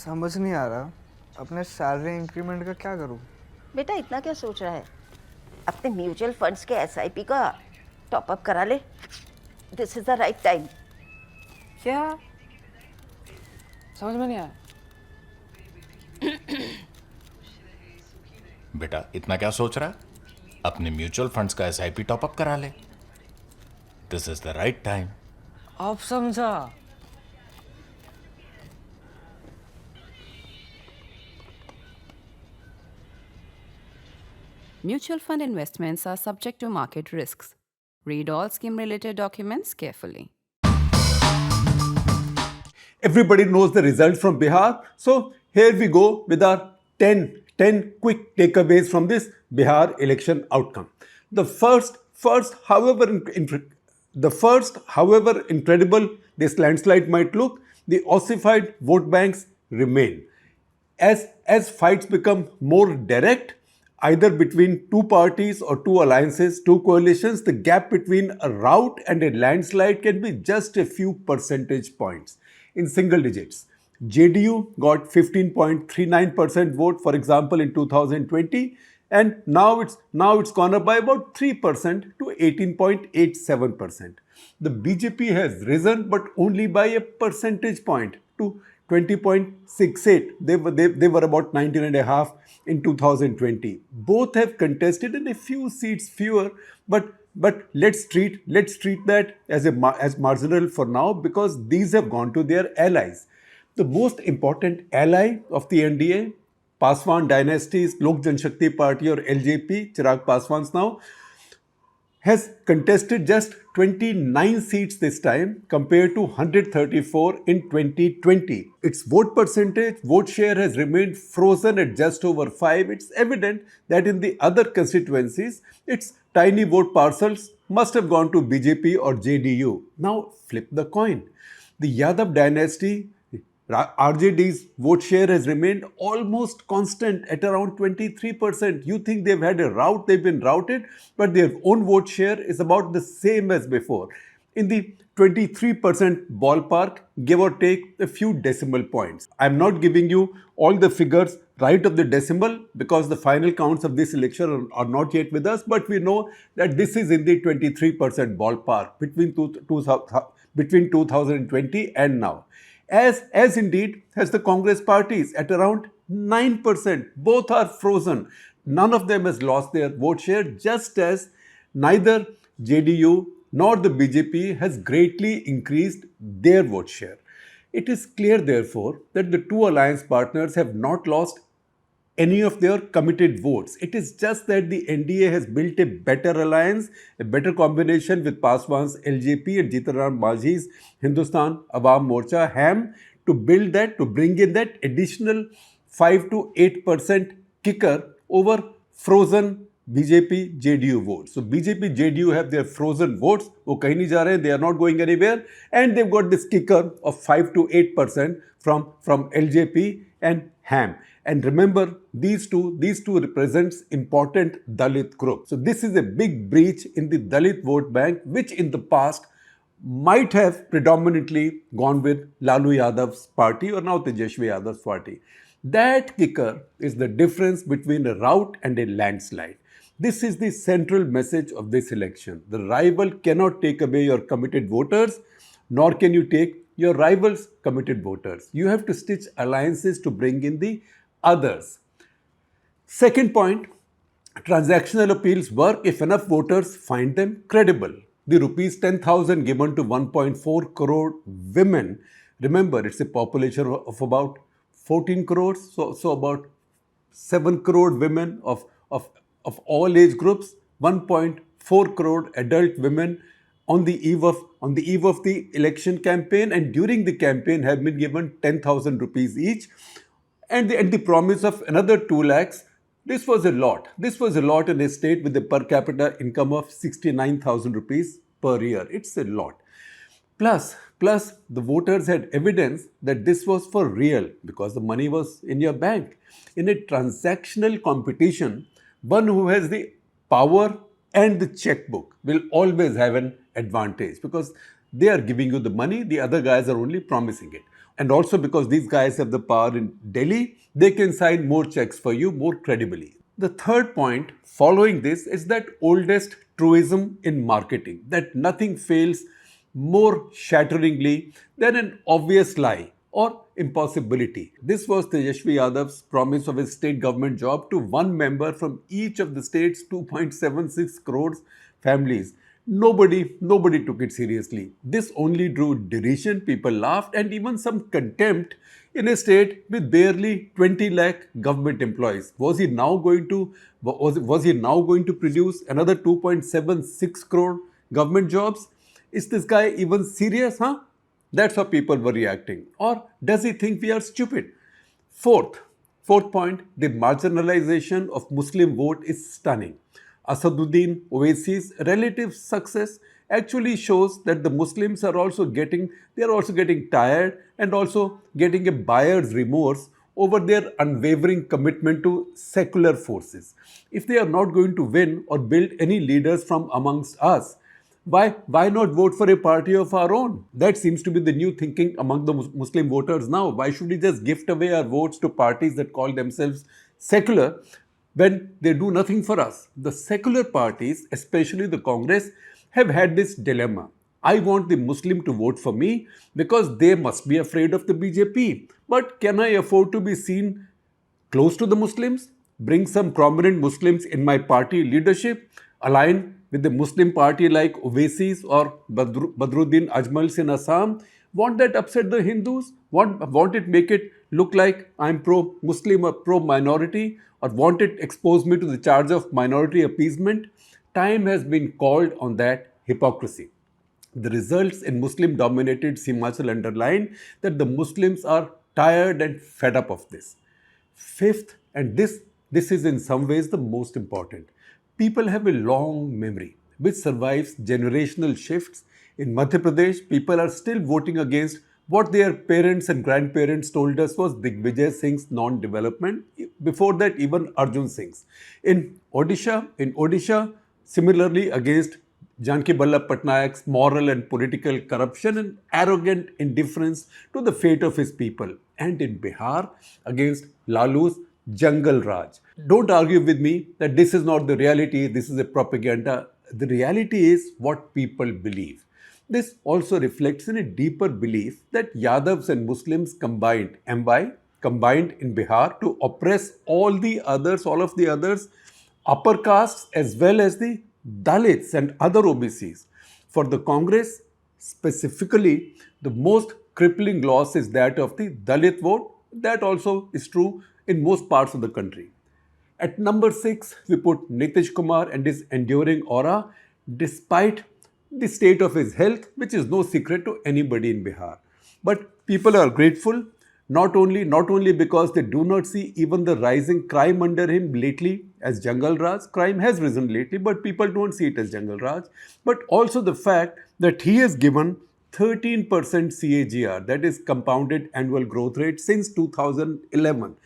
समझ नहीं आ रहा अपने सैलरी इंक्रीमेंट का क्या करूं। बेटा इतना क्या सोच रहा है? अपने म्यूचुअल फंड्स के एसआईपी का टॉप अप करा ले। This is the right time. क्या समझ में नहीं आया? बेटा इतना क्या सोच रहा है? अपने म्यूचुअल फंड्स का एसआईपी टॉपअप करा ले। This is the right time. अब समझा। Mutual fund investments are subject to market risks. Read all scheme-related documents carefully. Everybody knows the results from Bihar. So here we go with our 10 quick takeaways from this Bihar election outcome. The first, however incredible this landslide might look, the ossified vote banks remain. As fights become more direct, either between two parties or two alliances, two coalitions, the gap between a rout and a landslide can be just a few percentage points in single digits. JDU got 15.39% vote, for example, in 2020, and now it's gone up by about 3% to 18.87%. The BJP has risen, but only by a percentage point to 20.68. They were about 19.5 in 2020. Both have contested in a few seats fewer, but let's treat that as marginal for now, because these have gone to their allies. The most important ally of the NDA, Paswan dynasty's Lok Janshakti Party or LJP, Chirag Paswan's now, has contested just 29 seats this time compared to 134 in 2020. Its vote share has remained frozen at just over 5. It's evident that in the other constituencies, its tiny vote parcels must have gone to BJP or JDU. Now flip the coin. The Yadav dynasty, RJD's vote share has remained almost constant at around 23%. You think they've had a rout, they've been routed, but their own vote share is about the same as before, in the 23% ballpark, give or take a few decimal points. I'm not giving you all the figures right of the decimal because the final counts of this election are not yet with us, but we know that this is in the 23% ballpark between 2020 and now. As indeed has the Congress parties at around 9%. Both are frozen. None of them has lost their vote share, just as neither JDU nor the BJP has greatly increased their vote share. It is clear, therefore, that the two alliance partners have not lost any of their committed votes. It is just that the NDA has built a better alliance, a better combination with Paswan's LJP and Jitaram Majhi's Hindustan Awam Morcha HAM to bring in that additional 5 to 8% kicker over frozen BJP JDU votes. So BJP JDU have their frozen votes, wo kahin nahi ja rahe, they are not going anywhere, and they've got this kicker of 5 to 8% from LJP and HAM. And remember, these two represents important Dalit groups. So this is a big breach in the Dalit vote bank, which in the past might have predominantly gone with Lalu Yadav's party or now Tejashwi Yadav's party. That kicker is the difference between a rout and a landslide. This is the central message of this election. The rival cannot take away your committed voters, nor can you take your rival's committed voters. You have to stitch alliances to bring in the others. Second point, transactional appeals work if enough voters find them credible. The rupees 10,000 given to 1.4 crore women, remember it's a population of about 14 crores, so about 7 crore women of all age groups, 1.4 crore adult women on the eve of the election campaign and during the campaign have been given 10,000 rupees each, and the promise of another 2 lakhs. This was a lot. This was a lot in a state with a per capita income of 69,000 rupees per year. It's a lot. Plus, the voters had evidence that this was for real because the money was in your bank. In a transactional competition, one who has the power and the checkbook will always have an advantage because they are giving you the money, the other guys are only promising it. and also because these guys have the power in Delhi, they can sign more checks for you more credibly. The third point following this is that oldest truism in marketing, that nothing fails more shatteringly than an obvious lie or impossibility. This was Tejashwi Yadav's promise of a state government job to one member from each of the state's 2.76 crores families. Nobody took it seriously. This only drew derision, people laughed, and even some contempt in a state with barely 20 lakh government employees. Was he now going to produce another 2.76 crore government jobs? Is this guy even serious, huh? That's how people were reacting. Or does he think we are stupid? Fourth point, the marginalization of Muslim vote is stunning. Asaduddin Owaisi's relative success actually shows that the Muslims are also getting tired and also getting a buyer's remorse over their unwavering commitment to secular forces. If they are not going to win or build any leaders from amongst us, why not vote for a party of our own? That seems to be the new thinking among the Muslim voters now. Why should we just gift away our votes to parties that call themselves secular when they do nothing for us? The secular parties, especially the Congress, have had this dilemma. I want the Muslim to vote for me because they must be afraid of the BJP. But can I afford to be seen close to the Muslims? Bring some prominent Muslims in my party leadership? Align with the Muslim party like Owaisi's or Badruddin Ajmal's in Assam? Won't that upset the Hindus? Won't it make it look like I'm pro-Muslim or pro-minority? Or won't it expose me to the charge of minority appeasement? Time has been called on that hypocrisy. The results in Muslim-dominated Himachal underline that the Muslims are tired and fed up of this. Fifth, and this is in some ways the most important, people have a long memory which survives generational shifts. In Madhya Pradesh, people are still voting against what their parents and grandparents told us was Digvijay Singh's non-development. Before that, even Arjun Singh's. In Odisha, similarly against Janki Ballabh Patnaik's moral and political corruption and arrogant indifference to the fate of his people. And in Bihar, against Lalu's Jungle Raj. Don't argue with me that this is not the reality, this is a propaganda. The reality is what people believe. This also reflects in a deeper belief that Yadavs and Muslims combined in Bihar to oppress all of the others, upper castes as well as the Dalits and other OBCs. For the Congress, specifically, the most crippling loss is that of the Dalit vote. That also is true in most parts of the country. At number 6, we put Nitish Kumar and his enduring aura despite the state of his health, which is no secret to anybody in Bihar. But people are grateful, not only because they do not see even the rising crime under him lately as Jungle Raj. Crime has risen lately, but people don't see it as Jungle Raj. But also the fact that he has given 13% CAGR, that is compounded annual growth rate, since 2011.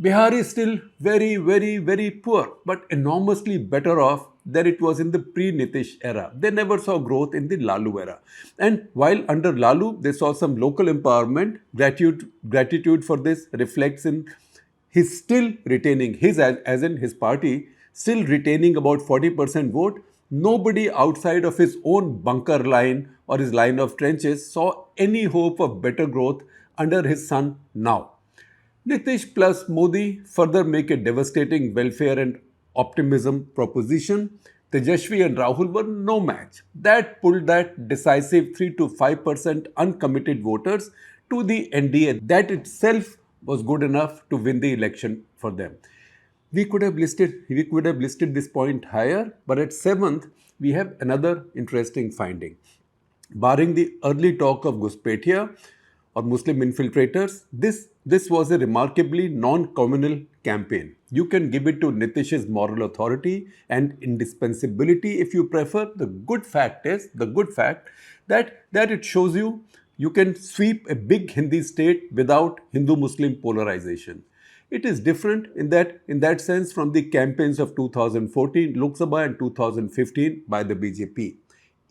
Bihar is still very poor, but enormously better off than it was in the pre-Nitish era. They never saw growth in the Lalu era. And while under Lalu, they saw some local empowerment, gratitude for this reflects in his still retaining, as in his party, still retaining about 40% vote. Nobody outside of his own bunker line or his line of trenches saw any hope of better growth under his son now. Nitish plus Modi further make a devastating welfare and optimism proposition. Tejashwi and Rahul were no match. That pulled that decisive 3 to 5% uncommitted voters to the NDA. That itself was good enough to win the election for them. We could have listed this point higher, but at 7th, we have another interesting finding. Barring the early talk of Ghuspetia or Muslim infiltrators, this was a remarkably non-communal campaign. You can give it to Nitish's moral authority and indispensability if you prefer. The good fact that it shows you can sweep a big Hindi state without Hindu-Muslim polarization. It is different in that sense from the campaigns of 2014 Lok Sabha and 2015 by the BJP.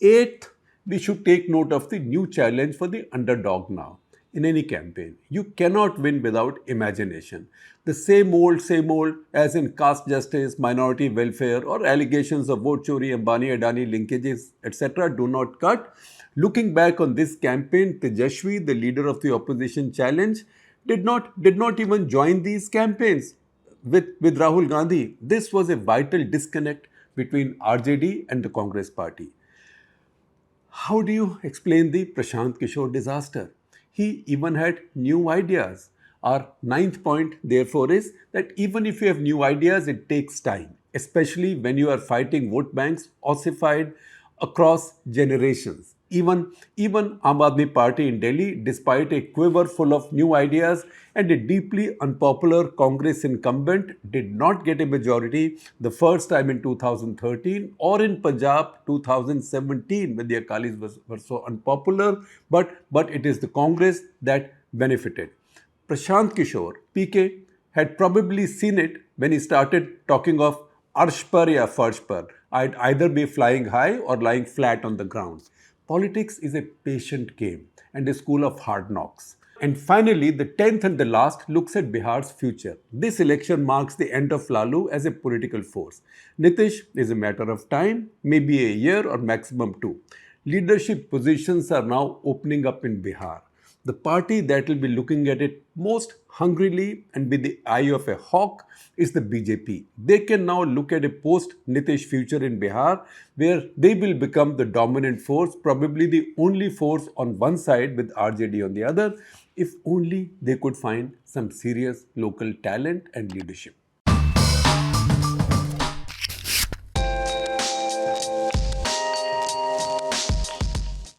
8th, we should take note of the new challenge for the underdog now. in any campaign. You cannot win without imagination. The same old, as in caste justice, minority welfare, or allegations of vote chori, Ambani, Adani linkages, etc. do not cut. Looking back on this campaign, Tejashwi, the leader of the opposition challenge, did not even join these campaigns with Rahul Gandhi. This was a vital disconnect between RJD and the Congress party. How do you explain the Prashant Kishore disaster? He even had new ideas. Our ninth point, therefore, is that even if you have new ideas, it takes time, especially when you are fighting vote banks ossified across generations. Even Aam Aadmi Party in Delhi, despite a quiver full of new ideas and a deeply unpopular Congress incumbent, did not get a majority the first time in 2013 or in Punjab 2017 when the Akalis were so unpopular, but it is the Congress that benefited. Prashant Kishore, PK, had probably seen it when he started talking of arsh par ya farsh par. I'd either be flying high or lying flat on the ground. Politics is a patient game and a school of hard knocks. And finally, the 10th and the last looks at Bihar's future. This election marks the end of Lalu as a political force. Nitish is a matter of time, maybe a year or maximum two. Leadership positions are now opening up in Bihar. The party that will be looking at it most hungrily and with the eye of a hawk is the BJP. They can now look at a post-Nitish future in Bihar where they will become the dominant force, probably the only force on one side with RJD on the other, if only they could find some serious local talent and leadership.